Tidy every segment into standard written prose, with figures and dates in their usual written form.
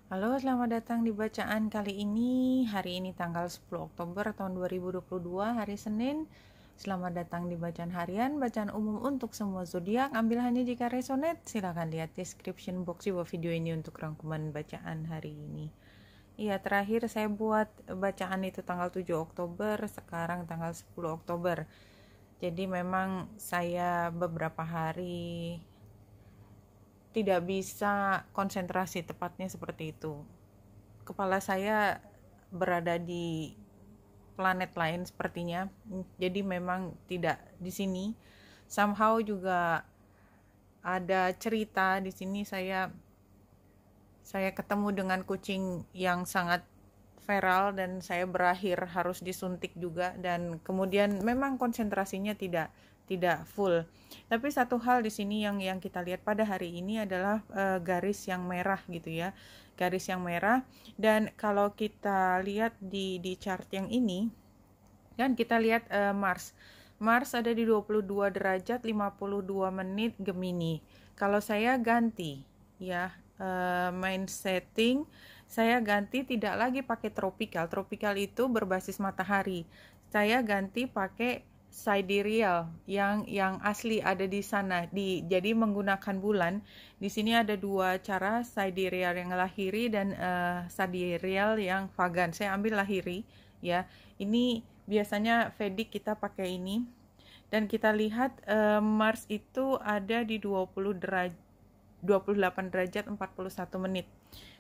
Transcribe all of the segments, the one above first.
Halo, selamat datang di bacaan kali ini. Hari ini tanggal 10 Oktober tahun 2022, hari Senin. Selamat datang di bacaan harian, bacaan umum untuk semua zodiak. Ambil hanya jika resonate. Silakan lihat description box di bawah video ini untuk rangkuman bacaan hari ini. Iya, terakhir saya buat bacaan itu tanggal 7 Oktober, sekarang tanggal 10 Oktober. Jadi memang saya beberapa hari tidak bisa konsentrasi, tepatnya seperti itu. Kepala saya berada di planet lain sepertinya. Jadi memang tidak di sini. Somehow juga ada cerita di sini, saya ketemu dengan kucing yang sangat feral dan saya berakhir harus disuntik juga, dan kemudian memang konsentrasinya tidak full. Tapi satu hal di sini yang kita lihat pada hari ini adalah garis yang merah gitu ya. Garis yang merah, dan kalau kita lihat di chart yang ini kan kita lihat Mars ada di 22 derajat 52 menit Gemini. Kalau saya ganti ya, main setting saya ganti, tidak lagi pakai tropikal itu berbasis matahari. Saya ganti pakai sidereal yang asli ada di sana. Jadi menggunakan bulan. Di sini ada dua cara, sidereal yang lahiri dan sidereal yang vagan. Saya ambil lahiri ya. Ini biasanya Vedic kita pakai ini. Dan kita lihat Mars itu ada di 28 derajat 41 menit.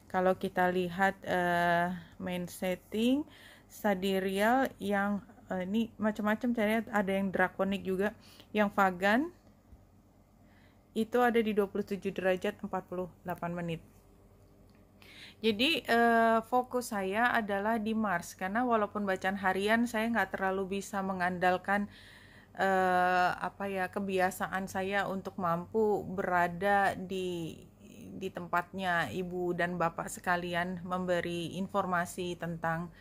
Kalau kita lihat main setting sidereal yang ini macam-macam, saya lihat ada yang draconic juga, yang vagan itu ada di 27 derajat 48 menit. Jadi fokus saya adalah di Mars, karena walaupun bacaan harian saya nggak terlalu bisa mengandalkan kebiasaan saya untuk mampu berada di tempatnya ibu dan bapak sekalian, memberi informasi tentang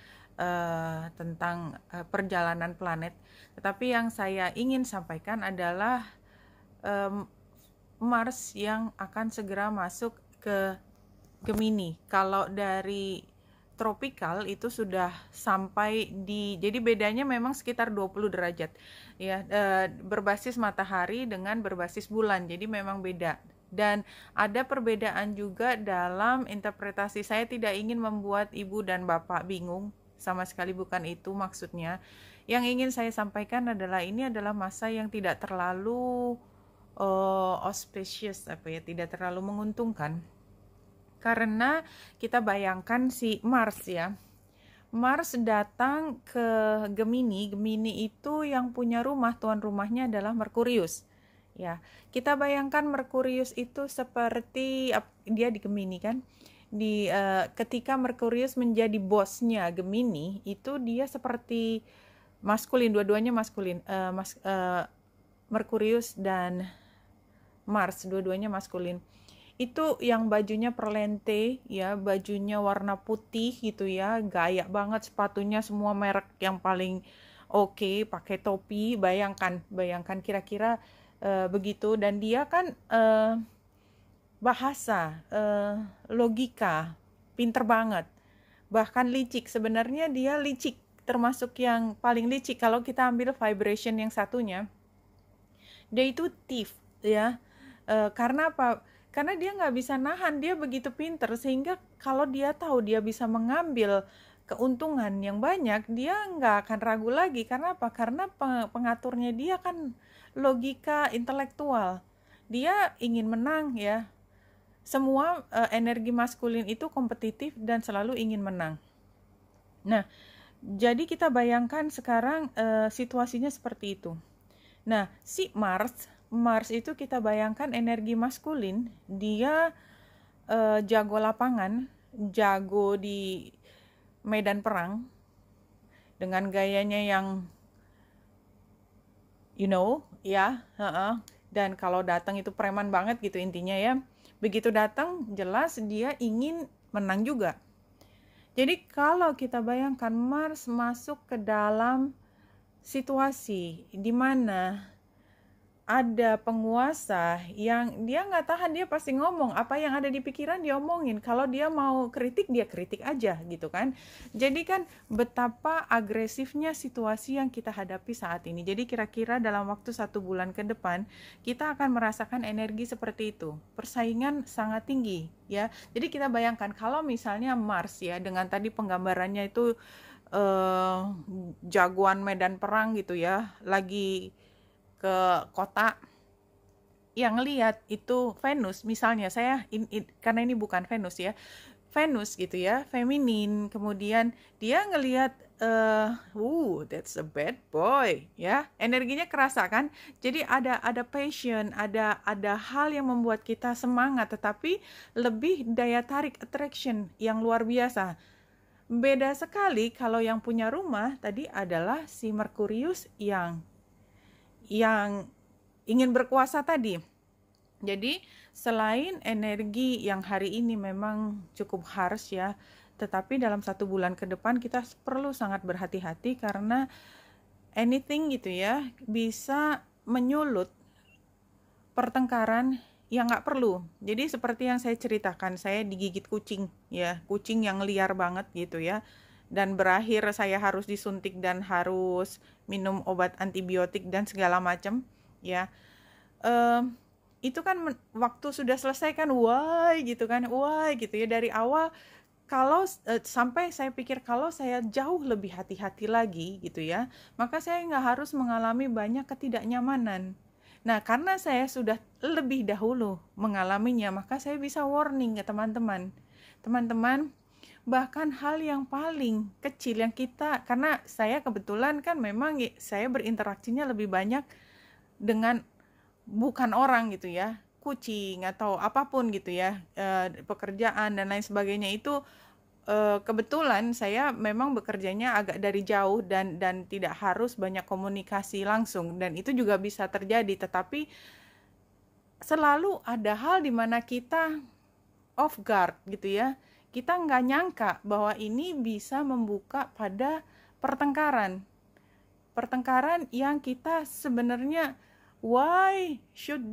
perjalanan planet. Tetapi yang saya ingin sampaikan adalah Mars yang akan segera masuk ke Gemini. Kalau dari tropikal itu sudah sampai di, jadi bedanya memang sekitar 20 derajat ya, berbasis matahari dengan berbasis bulan, jadi memang beda. Dan ada perbedaan juga dalam interpretasi. Saya tidak ingin membuat ibu dan bapak bingung, sama sekali bukan itu maksudnya. Yang ingin saya sampaikan adalah ini adalah masa yang tidak terlalu auspicious, tidak terlalu menguntungkan. Karena kita bayangkan si Mars ya, Mars datang ke Gemini. Gemini itu yang punya rumah, tuan rumahnya adalah Merkurius ya. Kita bayangkan Merkurius itu seperti, dia di Gemini kan, ketika Merkurius menjadi bosnya Gemini itu dia seperti maskulin, dua-duanya maskulin, Merkurius dan Mars dua-duanya maskulin. Itu yang bajunya perlente ya, bajunya warna putih gitu ya, gaya banget, sepatunya semua merek yang paling oke, pakai topi. Bayangkan kira-kira begitu. Dan dia kan bahasa, logika, pinter banget, bahkan licik. Sebenarnya dia licik, termasuk yang paling licik. Kalau kita ambil vibration yang satunya, dia itu thief ya. Karena apa? Karena dia nggak bisa nahan, dia begitu pinter, sehingga kalau dia tahu dia bisa mengambil keuntungan yang banyak, dia nggak akan ragu lagi. Karena apa? Karena pengaturnya dia kan logika intelektual, dia ingin menang ya. Semua energi maskulin itu kompetitif dan selalu ingin menang. Nah, jadi kita bayangkan sekarang situasinya seperti itu. Nah, si Mars itu kita bayangkan energi maskulin, dia jago lapangan, jago di medan perang, dengan gayanya yang ya, dan kalau datang itu preman banget gitu intinya ya. Begitu datang jelas dia ingin menang juga. Jadi kalau kita bayangkan Mars masuk ke dalam situasi di mana ada penguasa yang dia nggak tahan, dia pasti ngomong apa yang ada di pikiran, dia omongin. Kalau dia mau kritik, dia kritik aja gitu kan. Jadi kan betapa agresifnya situasi yang kita hadapi saat ini. Jadi kira-kira dalam waktu 1 bulan ke depan kita akan merasakan energi seperti itu. Persaingan sangat tinggi ya. Jadi kita bayangkan kalau misalnya Mars ya, dengan tadi penggambarannya itu jagoan medan perang gitu ya, lagi ke kota, yang lihat itu Venus misalnya, karena ini bukan Venus ya, Venus gitu ya, feminin, kemudian dia ngelihat that's a bad boy ya, energinya kerasa kan. Jadi ada passion, ada hal yang membuat kita semangat, tetapi lebih daya tarik, attraction yang luar biasa. Beda sekali kalau yang punya rumah tadi adalah si Merkurius yang ingin berkuasa tadi. Jadi selain energi yang hari ini memang cukup harsh ya, tetapi dalam 1 bulan ke depan kita perlu sangat berhati-hati karena anything gitu ya bisa menyulut pertengkaran yang nggak perlu. Jadi seperti yang saya ceritakan, saya digigit kucing ya, kucing yang liar banget gitu ya, dan berakhir saya harus disuntik dan harus minum obat antibiotik dan segala macam ya. Itu kan waktu sudah selesai kan, why gitu ya dari awal. Kalau sampai saya pikir kalau saya jauh lebih hati-hati lagi gitu ya, maka saya nggak harus mengalami banyak ketidaknyamanan. Nah, karena saya sudah lebih dahulu mengalaminya, maka saya bisa warning ke teman-teman. Teman-teman, bahkan hal yang paling kecil yang kita, karena saya kebetulan kan memang saya berinteraksinya lebih banyak dengan bukan orang gitu ya, kucing atau apapun gitu ya, pekerjaan dan lain sebagainya itu kebetulan saya memang bekerjanya agak dari jauh dan tidak harus banyak komunikasi langsung, dan itu juga bisa terjadi, tetapi selalu ada hal di mana kita off guard gitu ya. Kita nggak nyangka bahwa ini bisa membuka pada pertengkaran yang kita sebenarnya why should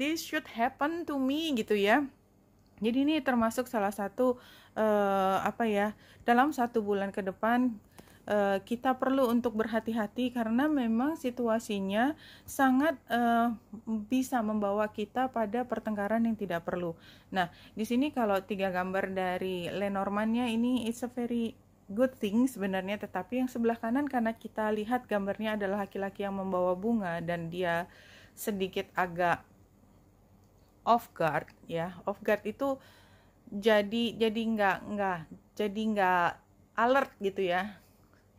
happen to me gitu ya. Jadi ini termasuk salah satu dalam 1 bulan ke depan kita perlu untuk berhati-hati karena memang situasinya sangat bisa membawa kita pada pertengkaran yang tidak perlu. Nah, di sini kalau 3 gambar dari Lenormandnya ini it's a very good thing sebenarnya, tetapi yang sebelah kanan karena kita lihat gambarnya adalah laki-laki yang membawa bunga dan dia sedikit agak off guard ya. Off guard itu jadi nggak alert gitu ya.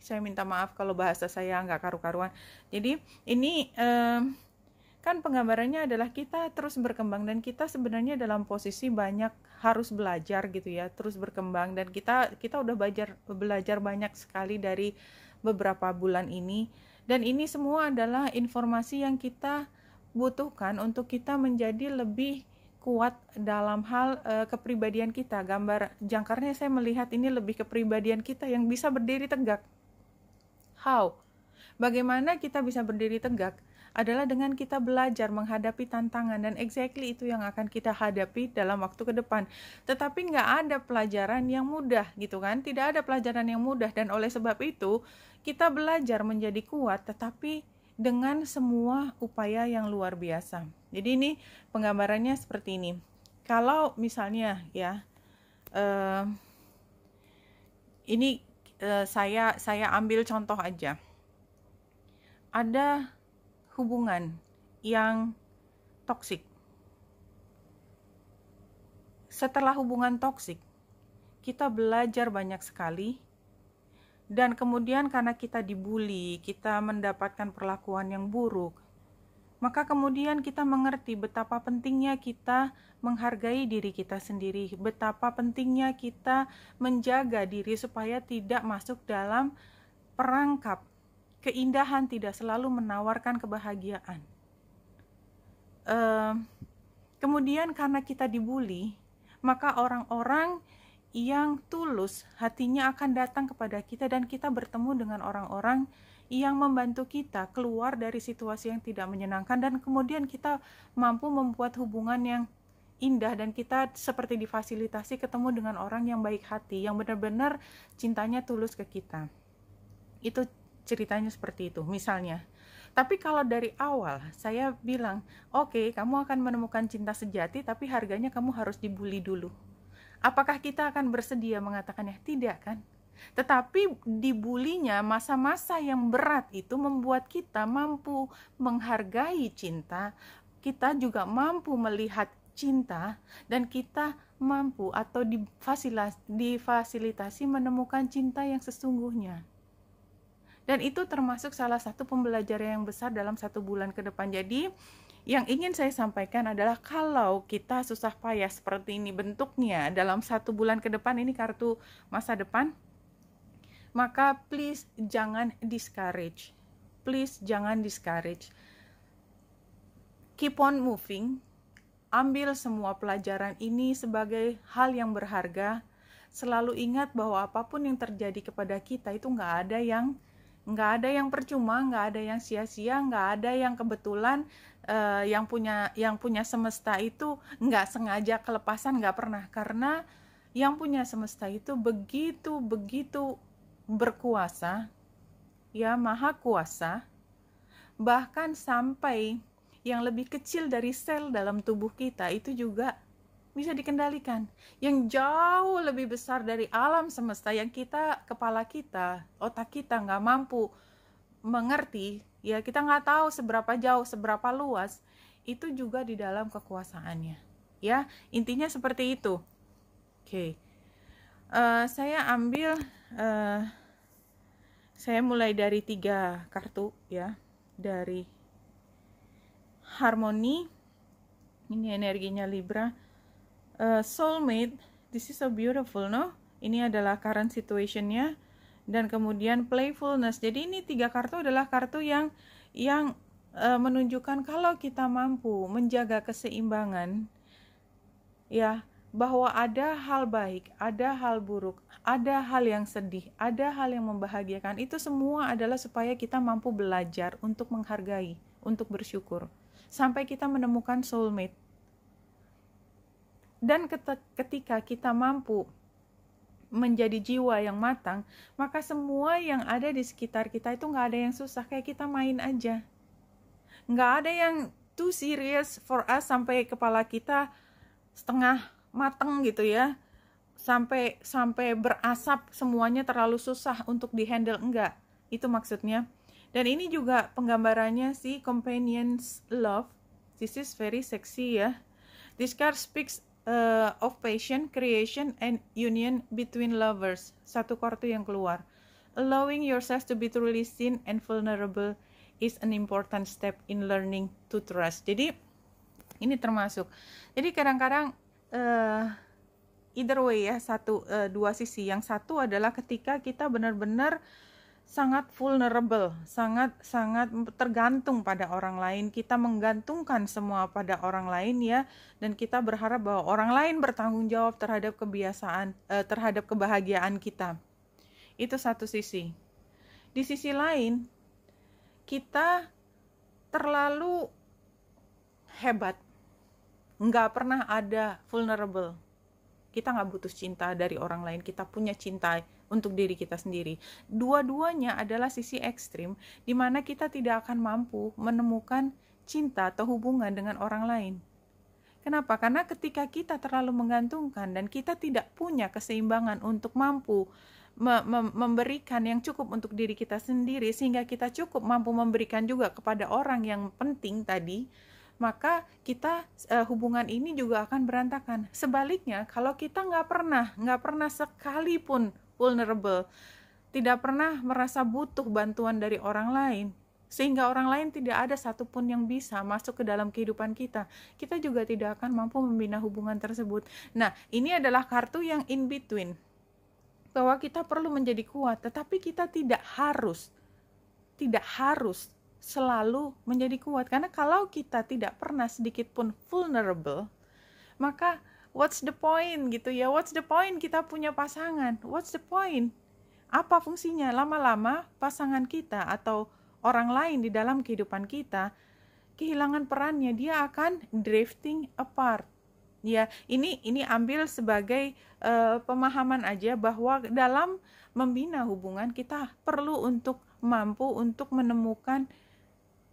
Saya minta maaf kalau bahasa saya nggak karu-karuan. Jadi ini kan penggambarannya adalah kita terus berkembang dan kita sebenarnya dalam posisi banyak harus belajar gitu ya, terus berkembang, dan kita udah belajar banyak sekali dari beberapa bulan ini, dan ini semua adalah informasi yang kita butuhkan untuk kita menjadi lebih kuat dalam hal kepribadian kita. Gambar jangkarnya saya melihat ini lebih kepribadian kita yang bisa berdiri tegak. How? Bagaimana kita bisa berdiri tegak? Adalah dengan kita belajar menghadapi tantangan, dan exactly itu yang akan kita hadapi dalam waktu ke depan. Tetapi nggak ada pelajaran yang mudah gitu kan, tidak ada pelajaran yang mudah, dan oleh sebab itu kita belajar menjadi kuat tetapi dengan semua upaya yang luar biasa. Jadi ini penggambarannya seperti ini. Kalau misalnya ya ini saya ambil contoh aja. Ada hubungan yang toksik. Setelah hubungan toksik, kita belajar banyak sekali, dan kemudian karena kita dibully, kita mendapatkan perlakuan yang buruk, maka kemudian kita mengerti betapa pentingnya kita menghargai diri kita sendiri, betapa pentingnya kita menjaga diri supaya tidak masuk dalam perangkap keindahan tidak selalu menawarkan kebahagiaan. Kemudian karena kita dibully, maka orang-orang yang tulus hatinya akan datang kepada kita, dan kita bertemu dengan orang-orang yang membantu kita keluar dari situasi yang tidak menyenangkan, dan kemudian kita mampu membuat hubungan yang indah, dan kita seperti difasilitasi ketemu dengan orang yang baik hati, yang benar-benar cintanya tulus ke kita. Itu ceritanya seperti itu misalnya. Tapi kalau dari awal saya bilang, oke, kamu akan menemukan cinta sejati, tapi harganya kamu harus dibully dulu. Apakah kita akan bersedia mengatakannya? Tidak kan? Tetapi dibulinya, masa-masa yang berat itu membuat kita mampu menghargai cinta, kita juga mampu melihat cinta, dan kita mampu atau difasilitasi menemukan cinta yang sesungguhnya. Dan itu termasuk salah satu pembelajaran yang besar dalam 1 bulan ke depan. Jadi yang ingin saya sampaikan adalah kalau kita susah payah seperti ini bentuknya dalam 1 bulan ke depan, ini kartu masa depan, maka please jangan discourage. Please jangan discourage. Keep on moving. Ambil semua pelajaran ini sebagai hal yang berharga. Selalu ingat bahwa apapun yang terjadi kepada kita itu nggak ada yang percuma, nggak ada yang sia-sia, nggak ada yang kebetulan. Yang punya semesta itu nggak sengaja kelepasan, nggak pernah. Karena yang punya semesta itu begitu berkuasa, ya, maha kuasa, bahkan sampai yang lebih kecil dari sel dalam tubuh kita itu juga bisa dikendalikan, yang jauh lebih besar dari alam semesta yang kepala kita, otak kita nggak mampu mengerti, ya, kita nggak tahu seberapa jauh, seberapa luas, itu juga di dalam kekuasaannya, ya, intinya seperti itu. Oke. Saya mulai dari 3 kartu, ya, dari Harmony, ini energinya Libra. Soulmate, this is so beautiful, no? Ini adalah current situationnya, dan kemudian playfulness. Jadi ini 3 kartu adalah kartu yang menunjukkan kalau kita mampu menjaga keseimbangan, ya, bahwa ada hal baik, ada hal buruk, ada hal yang sedih, ada hal yang membahagiakan. Itu semua adalah supaya kita mampu belajar untuk menghargai, untuk bersyukur, sampai kita menemukan soulmate. Dan ketika kita mampu menjadi jiwa yang matang, maka semua yang ada di sekitar kita itu nggak ada yang susah, kayak kita main aja. Nggak ada yang too serious for us sampai kepala kita setengah mateng gitu, ya, sampai berasap, semuanya terlalu susah untuk dihandle, enggak. Itu maksudnya. Dan ini juga penggambarannya si Companion's Love. This is very sexy, ya. This card speaks of passion, creation, and union between lovers. 1 kartu yang keluar. Allowing yourself to be truly seen and vulnerable is an important step in learning to trust. Jadi ini termasuk. Jadi kadang-kadang either way, ya, 2 sisi. Yang satu adalah ketika kita benar-benar sangat vulnerable, sangat tergantung pada orang lain, kita menggantungkan semua pada orang lain, ya, dan kita berharap bahwa orang lain bertanggung jawab terhadap terhadap kebahagiaan kita. Itu satu sisi. Di sisi lain, kita terlalu hebat, nggak pernah ada vulnerable. Kita nggak butuh cinta dari orang lain, kita punya cinta untuk diri kita sendiri. Dua-duanya adalah sisi ekstrim di mana kita tidak akan mampu menemukan cinta atau hubungan dengan orang lain. Kenapa? Karena ketika kita terlalu menggantungkan dan kita tidak punya keseimbangan untuk mampu memberikan yang cukup untuk diri kita sendiri, sehingga kita cukup mampu memberikan juga kepada orang yang penting tadi, maka kita hubungan ini juga akan berantakan. Sebaliknya, kalau kita nggak pernah sekalipun vulnerable, tidak pernah merasa butuh bantuan dari orang lain, sehingga orang lain tidak ada satupun yang bisa masuk ke dalam kehidupan kita, kita juga tidak akan mampu membina hubungan tersebut. Nah, ini adalah kartu yang in between, bahwa kita perlu menjadi kuat, tetapi kita tidak harus selalu menjadi kuat. Karena kalau kita tidak pernah sedikit pun vulnerable, maka what's the point gitu, ya, what's the point kita punya pasangan, what's the point? Apa fungsinya? Lama-lama pasangan kita atau orang lain di dalam kehidupan kita kehilangan perannya, dia akan drifting apart. Ya, ini ambil sebagai pemahaman aja bahwa dalam membina hubungan kita perlu untuk mampu untuk menemukan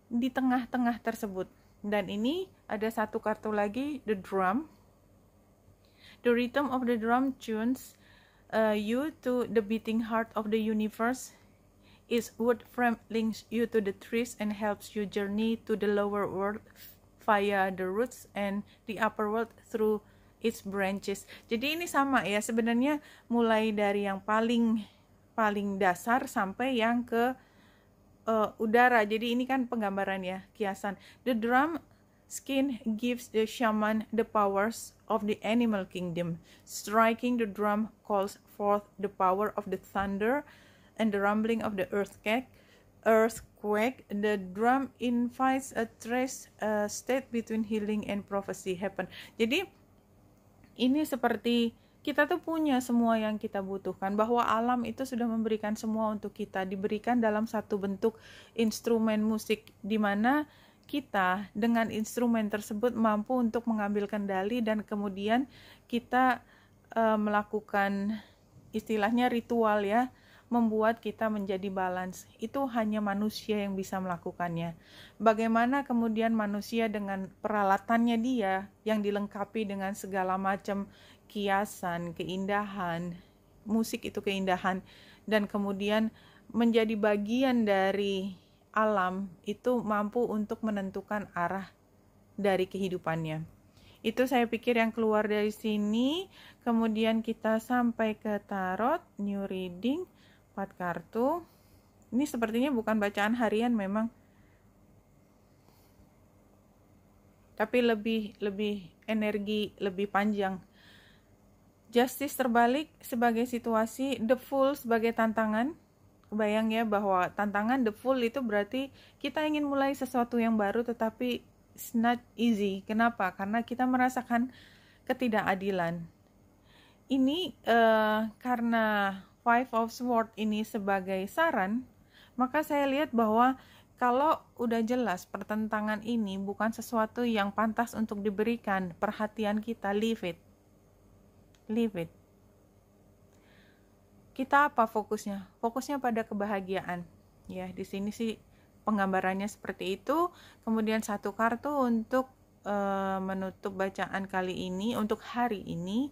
di tengah-tengah tersebut. Dan ini ada satu kartu lagi, the drum. The rhythm of the drum tunes you to the beating heart of the universe. Its wood frame links you to the trees and helps you journey to the lower world via the roots and the upper world through its branches. Jadi ini sama ya, sebenarnya mulai dari yang paling dasar sampai yang ke udara. Jadi ini kan penggambaran ya, kiasan. The drum skin gives the shaman the powers of the animal kingdom. Striking the drum calls forth the power of the thunder and the rumbling of the earthquake. The drum invites a trace state between healing and prophecy happen. Jadi ini seperti kita tuh punya semua yang kita butuhkan, bahwa alam itu sudah memberikan semua untuk kita, diberikan dalam satu bentuk instrumen musik, di mana kita dengan instrumen tersebut mampu untuk mengambil kendali dan kemudian kita melakukan istilahnya ritual ya, membuat kita menjadi balance. Itu hanya manusia yang bisa melakukannya. Bagaimana kemudian manusia dengan peralatannya dia yang dilengkapi dengan segala macam kiasan, keindahan, musik itu keindahan, dan kemudian menjadi bagian dari alam, itu mampu untuk menentukan arah dari kehidupannya. Itu saya pikir yang keluar dari sini. Kemudian kita sampai ke tarot, new reading, 4 kartu. Ini sepertinya bukan bacaan harian memang, tapi lebih energi, lebih panjang. Justice terbalik sebagai situasi, the Fool sebagai tantangan. Kebayang ya bahwa tantangan the Fool itu berarti kita ingin mulai sesuatu yang baru, tetapi it's not easy. Kenapa? Karena kita merasakan ketidakadilan. Ini karena Five of Swords ini sebagai saran, maka saya lihat bahwa kalau udah jelas pertentangan ini bukan sesuatu yang pantas untuk diberikan perhatian kita, leave it. Kita apa fokusnya? Fokusnya pada kebahagiaan. Ya, di sini sih penggambarannya seperti itu. Kemudian satu kartu untuk menutup bacaan kali ini, untuk hari ini.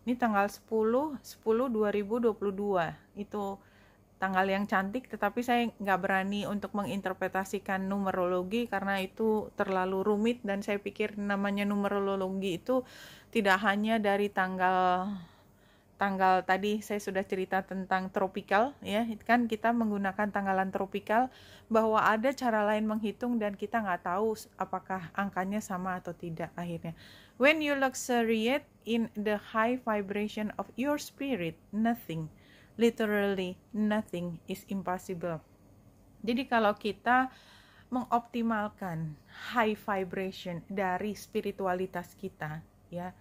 Ini tanggal 10/10/2022. Itu tanggal yang cantik, tetapi saya nggak berani untuk menginterpretasikan numerologi karena itu terlalu rumit, dan saya pikir namanya numerologi itu tidak hanya dari tanggal tadi saya sudah cerita tentang tropikal ya, kan kita menggunakan tanggalan tropikal, bahwa ada cara lain menghitung dan kita nggak tahu apakah angkanya sama atau tidak akhirnya. When you luxuriate in the high vibration of your spirit, nothing, literally nothing is impossible. Jadi kalau kita mengoptimalkan high vibration dari spiritualitas kita, ya,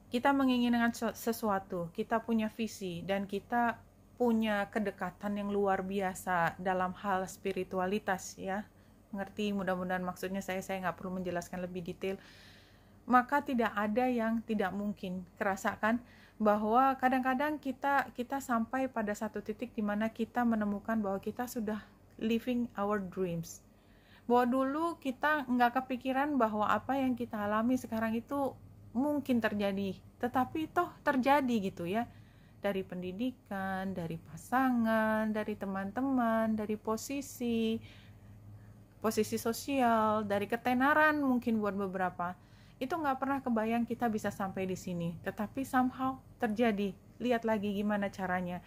kita menginginkan sesuatu, kita punya visi, dan kita punya kedekatan yang luar biasa dalam hal spiritualitas, ya, ngerti mudah-mudahan maksudnya saya nggak perlu menjelaskan lebih detail. Maka tidak ada yang tidak mungkin. Kerasakan bahwa kadang-kadang kita sampai pada satu titik di mana kita menemukan bahwa kita sudah living our dreams. Bahwa dulu kita nggak kepikiran bahwa apa yang kita alami sekarang itu mungkin terjadi, tetapi toh terjadi gitu ya. Dari pendidikan, dari pasangan, dari teman-teman, dari posisi sosial, dari ketenaran mungkin buat beberapa. Itu nggak pernah kebayang kita bisa sampai di sini, tetapi somehow terjadi. Lihat lagi gimana caranya.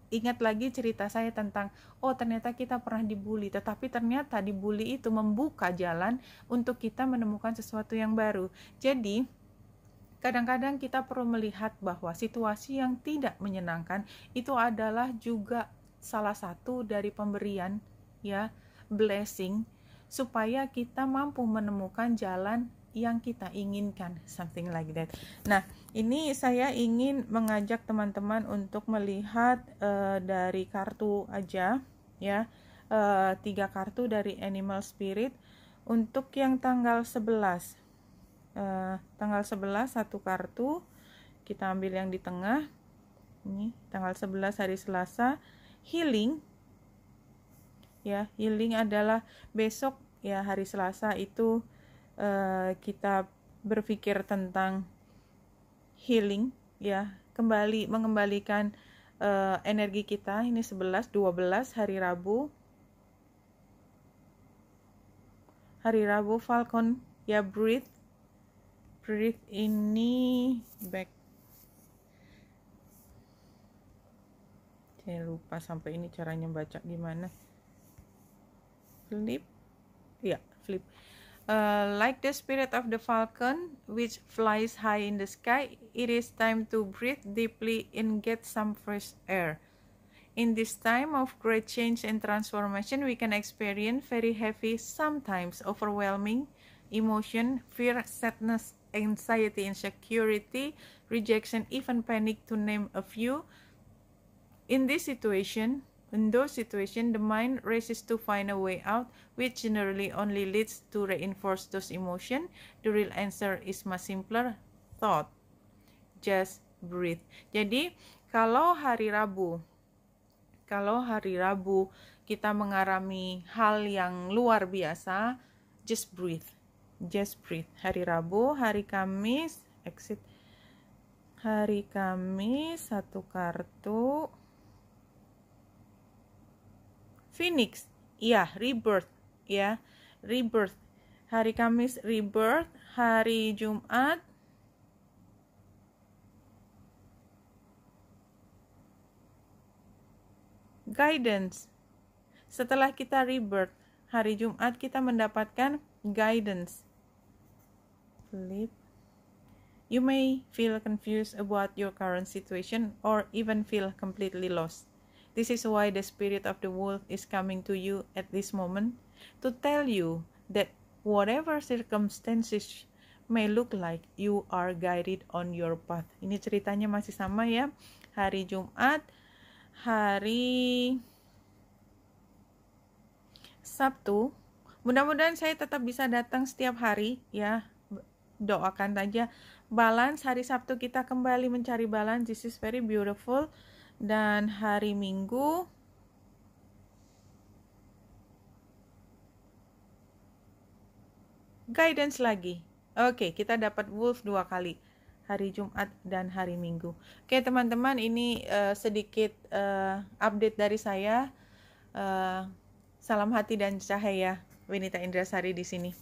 Ingat lagi cerita saya tentang, ternyata kita pernah dibully, tetapi ternyata dibully itu membuka jalan untuk kita menemukan sesuatu yang baru. Jadi kadang-kadang kita perlu melihat bahwa situasi yang tidak menyenangkan itu adalah juga salah satu dari pemberian, ya, blessing, supaya kita mampu menemukan jalan yang kita inginkan, something like that. Nah, ini saya ingin mengajak teman-teman untuk melihat dari kartu aja ya, 3 kartu dari Animal Spirit untuk yang tanggal 11. Tanggal 11 satu kartu, kita ambil yang di tengah. Ini tanggal 11 hari Selasa, healing. Ya, healing adalah besok ya, hari Selasa itu kita berpikir tentang healing ya, mengembalikan energi kita. Ini 11, 12 hari Rabu. Hari Rabu Falcon ya, breathe ini back. Saya lupa sampai ini caranya baca gimana. Flip ya, flip. Like the spirit of the falcon which flies high in the sky, it is time to breathe deeply and get some fresh air. In this time of great change and transformation, we can experience very heavy, sometimes overwhelming emotion, fear, sadness, anxiety, insecurity, rejection, even panic, to name a few. In those situations, the mind races to find a way out, which generally only leads to reinforce those emotions. The real answer is much simpler: thought. Just breathe. Jadi, kalau hari Rabu kita mengalami hal yang luar biasa, just breathe. Just breathe. Hari Rabu, hari Kamis, exit. Hari Kamis, satu kartu. Phoenix, ya, rebirth, ya, rebirth. Hari Kamis rebirth, hari Jumat guidance. Setelah kita rebirth, hari Jumat kita mendapatkan guidance. Flip. You may feel confused about your current situation or even feel completely lost. This is why the spirit of the wolf is coming to you at this moment, to tell you that whatever circumstances may look like, you are guided on your path. Ini ceritanya masih sama ya. Hari Jumat, hari Sabtu. Mudah-mudahan saya tetap bisa datang setiap hari ya. Doakan saja balance. Hari Sabtu kita kembali mencari balance. This is very beautiful. Dan hari Minggu guidance lagi. Oke, kita dapat wolf 2 kali, hari Jumat dan hari Minggu. Oke teman-teman, ini sedikit update dari saya. Salam hati dan cahaya, Winita Indrasari di sini.